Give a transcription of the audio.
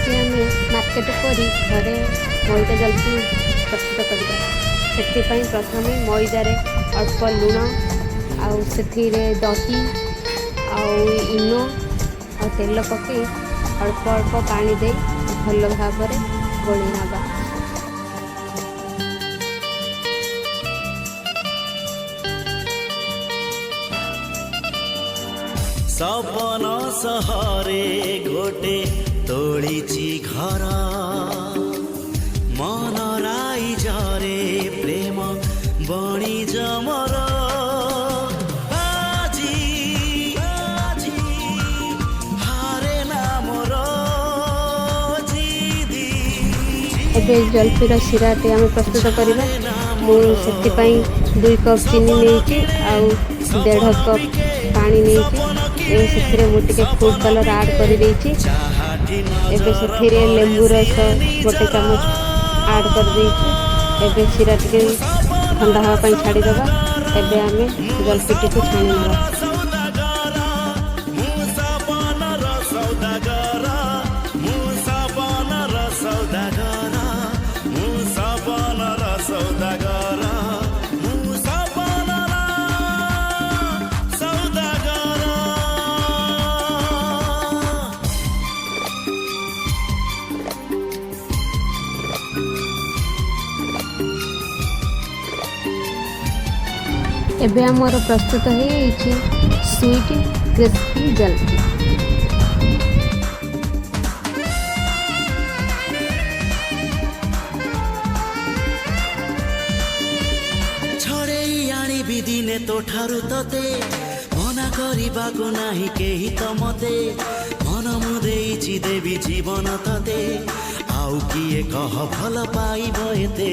आज आम मार्केट करी घरे मैदा जल्दी प्रस्तुत करवा से प्रथम मैदार अल्प लुण आउ दही इनो आ तेल पकई अल्प अल्प पानी दे भल भाव गोली नवा। सपन सहरे गोटे तोड़ीची घर मन राई झरे प्रेम बणी जमर एबे जलफीर शिराटे आम प्रस्तुत करवा। मुझे 2 कप चीनी नहीं आउ 1.5 कप पानी नहीं से मुझे फूड कलर आड कर लेंबू रस गोटे चामच आड कर दे शिरा टे ठंडा हाँपाई छाड़ीदे। एबे आम जलफी टी छाणी ना। एबे आमर प्रस्तुत है स्वीट क्रिस्पी जलफी। छड़े आनी भी दिने तो ठारू तते मना करवा को नाही केही तो मते मन मुदेची देवी जीवन तते आउ किए कह भल पाइब एते।